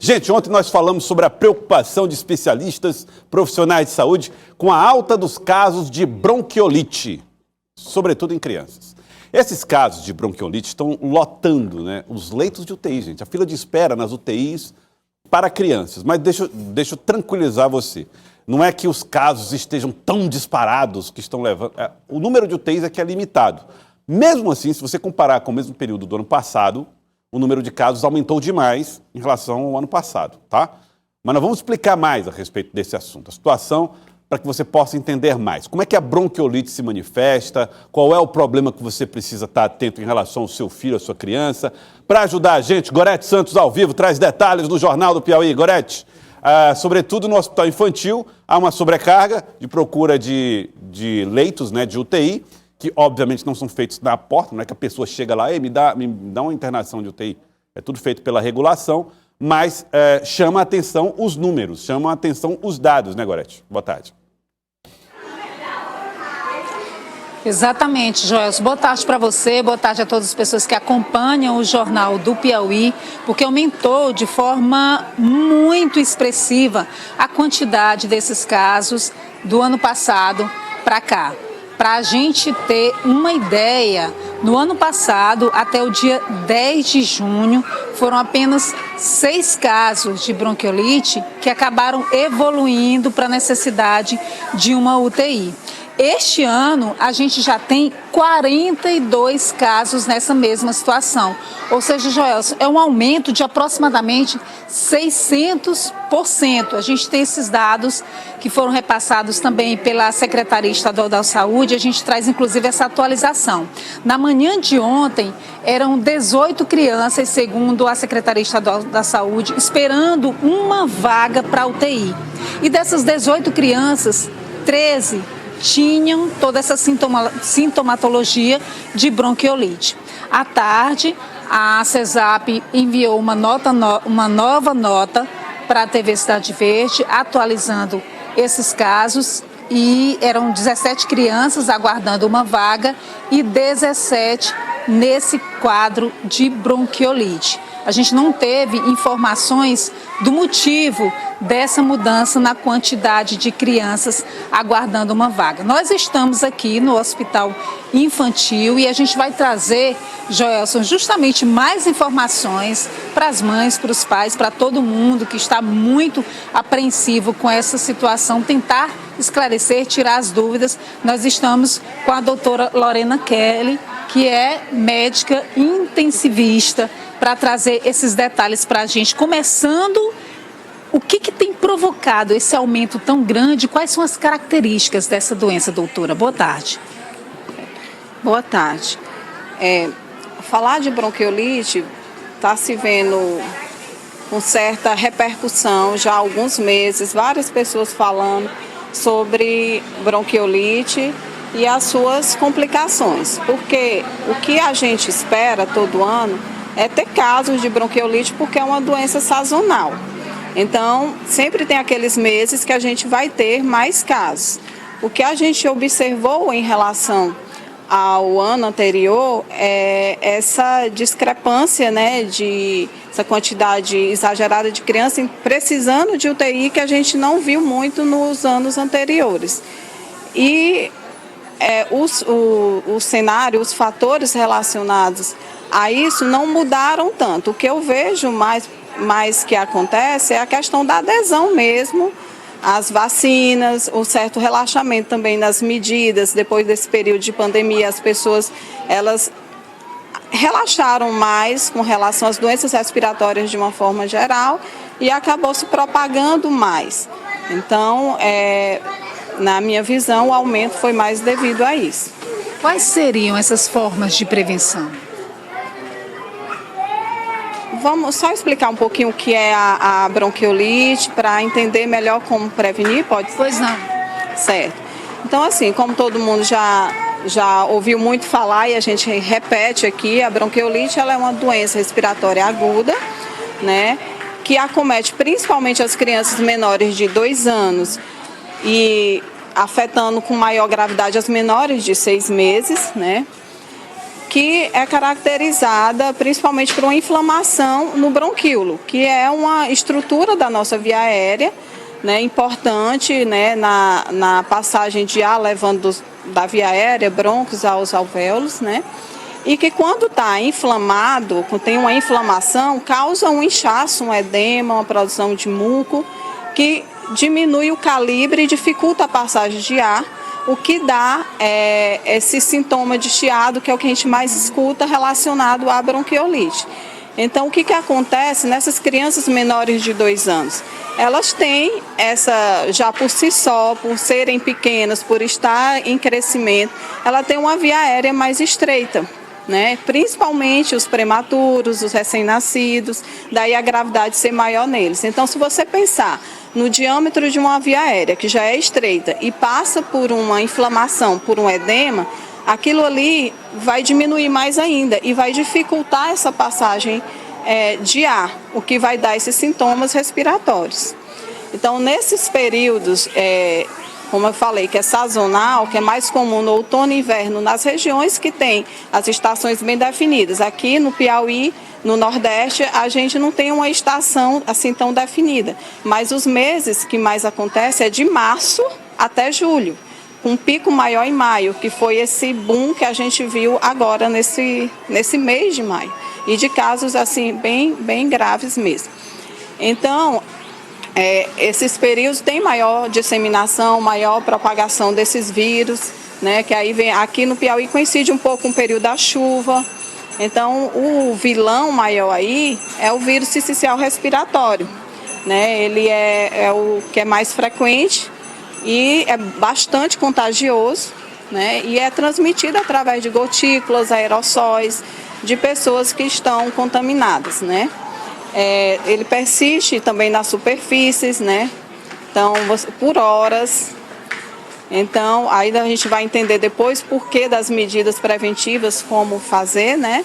Gente, ontem nós falamos sobre a preocupação de especialistas, profissionais de saúde, com a alta dos casos de bronquiolite, sobretudo em crianças. Esses casos de bronquiolite estão lotando, os leitos de UTI, gente. A fila de espera nas UTIs para crianças. Mas deixa eu tranquilizar você. Não é que os casos estejam tão disparados que estão levando... O número de UTIs é que é limitado. Mesmo assim, se você comparar com o mesmo período do ano passado, o número de casos aumentou demais em relação ao ano passado, tá? Mas nós vamos explicar mais a respeito desse assunto, a situação, para que você possa entender mais. Como é que a bronquiolite se manifesta, qual é o problema que você precisa estar atento em relação ao seu filho, à sua criança. Para ajudar a gente, Gorete Santos ao vivo traz detalhes no Jornal do Piauí. Gorete, sobretudo no hospital infantil, há uma sobrecarga de procura de leitos, de UTI, que obviamente não são feitos na porta, não é que a pessoa chega lá e me dá uma internação de UTI. É tudo feito pela regulação, mas chama a atenção os números, chama a atenção os dados, né, Gorete? Boa tarde. Exatamente, Joelson. Boa tarde para você, boa tarde a todas as pessoas que acompanham o Jornal do Piauí, porque aumentou de forma muito expressiva a quantidade desses casos do ano passado para cá. Para a gente ter uma ideia, no ano passado, até o dia 10 de junho, foram apenas 6 casos de bronquiolite que acabaram evoluindo para a necessidade de uma UTI. Este ano, a gente já tem 42 casos nessa mesma situação. Ou seja, Joelson, é um aumento de aproximadamente 600%. A gente tem esses dados que foram repassados também pela Secretaria Estadual da Saúde. A gente traz, inclusive, essa atualização. Na manhã de ontem, eram 18 crianças, segundo a Secretaria Estadual da Saúde, esperando uma vaga para a UTI. E dessas 18 crianças, 13 tinham toda essa sintomatologia de bronquiolite. À tarde, a CESAP enviou uma nova nota para a TV Cidade Verde, atualizando esses casos, e eram 17 crianças aguardando uma vaga e 17 nesse quadro de bronquiolite. A gente não teve informações do motivo dessa mudança na quantidade de crianças aguardando uma vaga. Nós estamos aqui no Hospital Infantil e a gente vai trazer, Joelson, justamente mais informações para as mães, para os pais, para todo mundo que está muito apreensivo com essa situação, tentar esclarecer, tirar as dúvidas. Nós estamos com a doutora Lorena Kelly, que é médica intensivista, para trazer esses detalhes para a gente, começando o que tem provocado esse aumento tão grande, quais são as características dessa doença, doutora? Boa tarde. Boa tarde. Falar de bronquiolite está se vendo com certa repercussão já há alguns meses, várias pessoas falando sobre bronquiolite e as suas complicações, porque o que a gente espera todo ano é ter casos de bronquiolite, porque é uma doença sazonal. Então, sempre tem aqueles meses que a gente vai ter mais casos. O que a gente observou em relação ao ano anterior é essa discrepância, de essa quantidade exagerada de crianças precisando de UTI, que a gente não viu muito nos anos anteriores. E o cenário, os fatores relacionados a isso não mudaram tanto. O que eu vejo mais que acontece é a questão da adesão mesmo às vacinas, um certo relaxamento também nas medidas. Depois desse período de pandemia, as pessoas elas relaxaram mais com relação às doenças respiratórias de uma forma geral e acabou se propagando mais. Então, na minha visão, o aumento foi mais devido a isso. Quais seriam essas formas de prevenção? Vamos só explicar um pouquinho o que é a bronquiolite, para entender melhor como prevenir, pode ser? Pois não. Certo. Então, assim, como todo mundo já ouviu muito falar e a gente repete aqui, a bronquiolite ela é uma doença respiratória aguda, que acomete principalmente as crianças menores de 2 anos e afetando com maior gravidade as menores de 6 meses, que é caracterizada principalmente por uma inflamação no bronquíolo, que é uma estrutura da nossa via aérea, né, importante, né, na passagem de ar levando da via aérea, brônquios aos alvéolos, né, e que quando está inflamado, quando tem uma inflamação, causa um inchaço, um edema, uma produção de muco, que diminui o calibre e dificulta a passagem de ar, o que dá esse sintoma de chiado, que é o que a gente mais escuta relacionado à bronquiolite. Então, o que acontece nessas crianças menores de 2 anos? Elas têm já por si só, por serem pequenas, por estar em crescimento, ela tem uma via aérea mais estreita, né? Principalmente os prematuros, os recém-nascidos, daí a gravidade ser maior neles. Então, se você pensar no diâmetro de uma via aérea, que já é estreita, e passa por uma inflamação, por um edema, aquilo ali vai diminuir mais ainda e vai dificultar essa passagem de ar, o que vai dar esses sintomas respiratórios. Então, nesses períodos, como eu falei, que é sazonal, que é mais comum no outono e inverno, nas regiões que tem as estações bem definidas. Aqui no Piauí, no Nordeste, a gente não tem uma estação assim tão definida, mas os meses que mais acontece é de março até julho, com um pico maior em maio, que foi esse boom que a gente viu agora nesse mês de maio, e de casos assim bem graves mesmo. Então, esses períodos têm maior disseminação, maior propagação desses vírus, né, que aí vem aqui no Piauí coincide um pouco com o período da chuva. Então, o vilão maior aí é o vírus sincicial respiratório, né? Ele é o que é mais frequente e é bastante contagioso, né? E é transmitido através de gotículas, aerossóis, de pessoas que estão contaminadas, né? Ele persiste também nas superfícies, né? Então, por horas. Então, aí a gente vai entender depois por que das medidas preventivas, como fazer, né?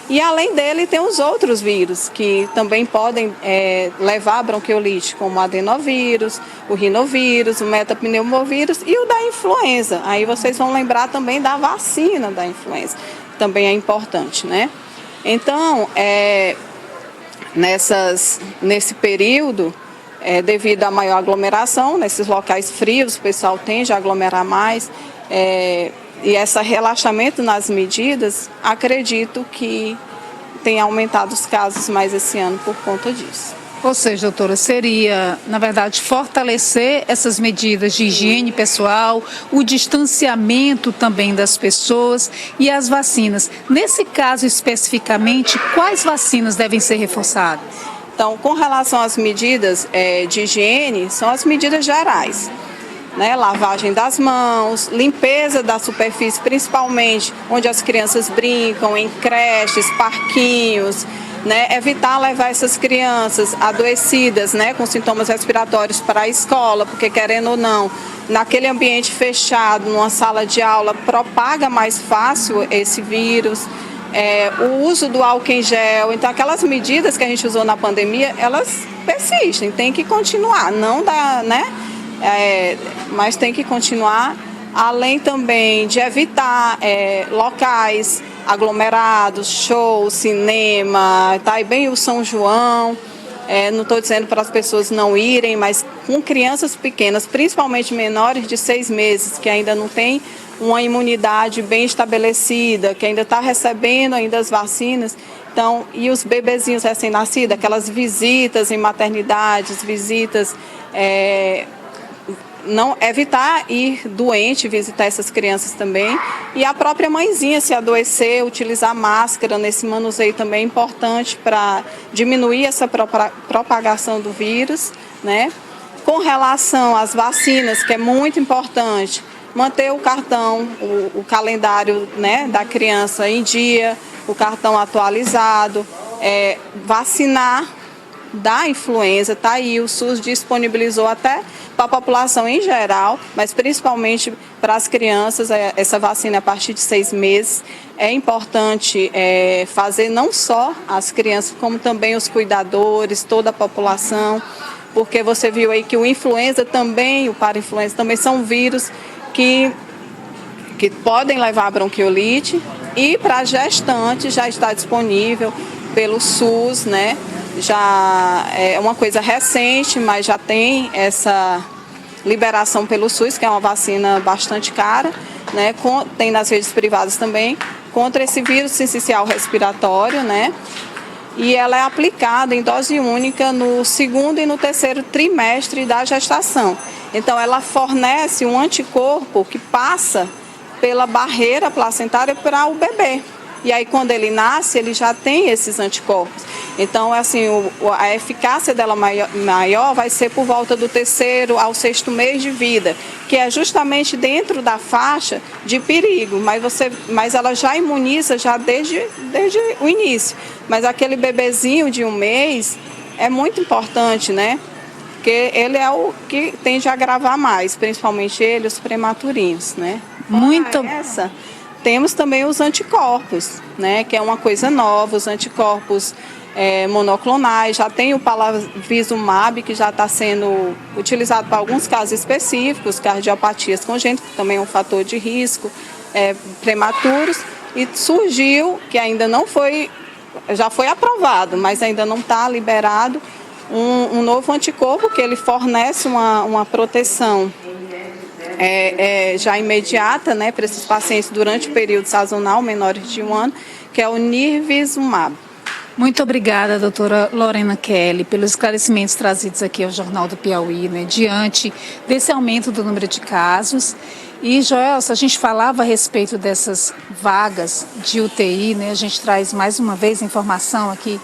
E além dele, tem os outros vírus que também podem levar a bronquiolite, como o adenovírus, o rinovírus, o metapneumovírus e o da influenza. Aí vocês vão lembrar também da vacina da influenza, que também é importante, né? Então, nesse período, devido à maior aglomeração, nesses locais frios, o pessoal tende a aglomerar mais, e esse relaxamento nas medidas, acredito que tenha aumentado os casos mais esse ano por conta disso. Ou seja, doutora, seria, na verdade, fortalecer essas medidas de higiene pessoal, o distanciamento também das pessoas e as vacinas. Nesse caso especificamente, quais vacinas devem ser reforçadas? Então, com relação às medidas de higiene, são as medidas gerais, né? Lavagem das mãos, limpeza da superfície, principalmente onde as crianças brincam, em creches, parquinhos, né? Evitar levar essas crianças adoecidas, né, com sintomas respiratórios para a escola, porque querendo ou não, naquele ambiente fechado, numa sala de aula, propaga mais fácil esse vírus. O uso do álcool em gel, então aquelas medidas que a gente usou na pandemia, elas persistem, tem que continuar, não dá, né? Mas tem que continuar, além também de evitar locais aglomerados, shows, cinema, tá? E bem o São João, não estou dizendo para as pessoas não irem, mas com crianças pequenas, principalmente menores de 6 meses, que ainda não tem uma imunidade bem estabelecida, que ainda está recebendo ainda as vacinas. Então, e os bebezinhos recém-nascidos, aquelas visitas em maternidades, visitas, não evitar ir doente, visitar essas crianças também. E a própria mãezinha, se adoecer, utilizar máscara nesse manuseio também é importante para diminuir essa propagação do vírus, né? Com relação às vacinas, que é muito importante, manter o cartão, o calendário, né, da criança em dia, o cartão atualizado, vacinar da influenza, tá aí, o SUS disponibilizou até para a população em geral, mas principalmente para as crianças, essa vacina a partir de 6 meses. É importante fazer não só as crianças, como também os cuidadores, toda a população, porque você viu aí que o influenza também, o parainfluenza também são vírus que podem levar a bronquiolite, E para gestante já está disponível pelo SUS, né? Já é uma coisa recente, mas já tem essa liberação pelo SUS, que é uma vacina bastante cara, né? Tem nas redes privadas também, contra esse vírus sincicial respiratório, né? E ela é aplicada em dose única no segundo e no terceiro trimestre da gestação. Então, ela fornece um anticorpo que passa pela barreira placentária para o bebê. E aí, quando ele nasce, ele já tem esses anticorpos. Então, assim, a eficácia dela maior vai ser por volta do terceiro ao sexto mês de vida, que é justamente dentro da faixa de perigo, mas ela já imuniza já desde o início. Mas aquele bebezinho de 1 mês é muito importante, né? Porque ele é o que tende a agravar mais, principalmente ele, os prematurinhos, né? Temos também os anticorpos, né, que é uma coisa nova, os anticorpos monoclonais. Já tem o Palavizumab, que já está sendo utilizado para alguns casos específicos, cardiopatias congênitas, que também é um fator de risco, prematuros. E surgiu, que ainda não foi, já foi aprovado, mas ainda não está liberado, um novo anticorpo que ele fornece uma proteção já imediata, né, para esses pacientes durante o período sazonal, menores de 1 ano, que é o Nirvizumab. Muito obrigada, doutora Lorena Kelly, pelos esclarecimentos trazidos aqui ao Jornal do Piauí, né, diante desse aumento do número de casos. E, Joelson, a gente falava a respeito dessas vagas de UTI, né, a gente traz mais uma vez informação aqui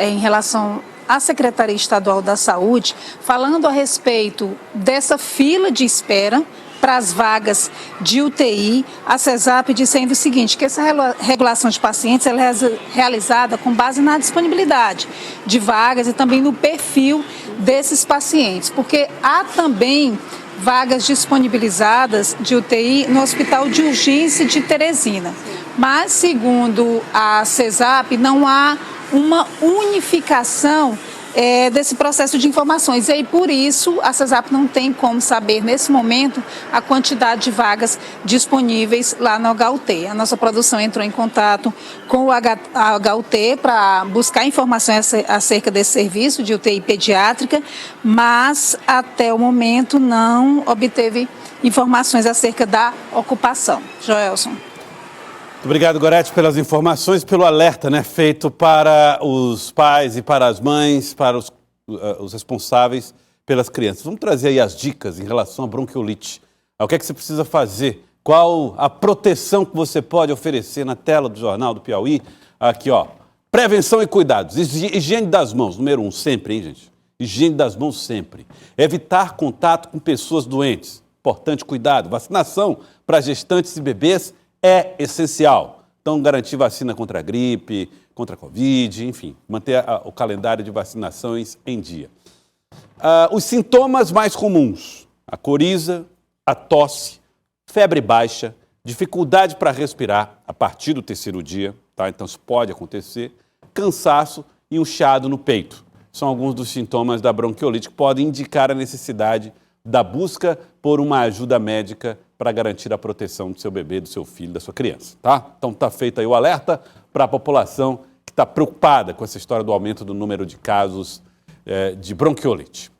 em relação à Secretaria Estadual da Saúde, falando a respeito dessa fila de espera para as vagas de UTI. A CESAP dizendo o seguinte, que essa regulação de pacientes ela é realizada com base na disponibilidade de vagas e também no perfil desses pacientes, porque há também vagas disponibilizadas de UTI no Hospital de Urgência de Teresina. Mas, segundo a CESAP, não há uma unificação desse processo de informações. E aí, por isso, a CESAP não tem como saber, nesse momento, a quantidade de vagas disponíveis lá no HUT. A nossa produção entrou em contato com o HUT para buscar informações acerca desse serviço de UTI pediátrica, mas, até o momento, não obteve informações acerca da ocupação. Joelson. Obrigado, Gorete, pelas informações, pelo alerta, né, feito para os pais e para as mães, para os responsáveis pelas crianças. Vamos trazer aí as dicas em relação à bronquiolite. O que é que você precisa fazer? Qual a proteção que você pode oferecer na tela do Jornal do Piauí? Aqui, ó, prevenção e cuidados. Higiene das mãos, número 1, sempre, hein, gente? Higiene das mãos sempre. Evitar contato com pessoas doentes. Importante cuidado. Vacinação para gestantes e bebês é essencial. Então, garantir vacina contra a gripe, contra a Covid, enfim, manter o calendário de vacinações em dia. Os sintomas mais comuns: a coriza, a tosse, febre baixa, dificuldade para respirar a partir do 3º dia, tá? Então isso pode acontecer, cansaço e um chiado no peito. São alguns dos sintomas da bronquiolite que podem indicar a necessidade da busca por uma ajuda médica para garantir a proteção do seu bebê, do seu filho, da sua criança, tá? Então está feito aí o alerta para a população que está preocupada com essa história do aumento do número de casos de bronquiolite.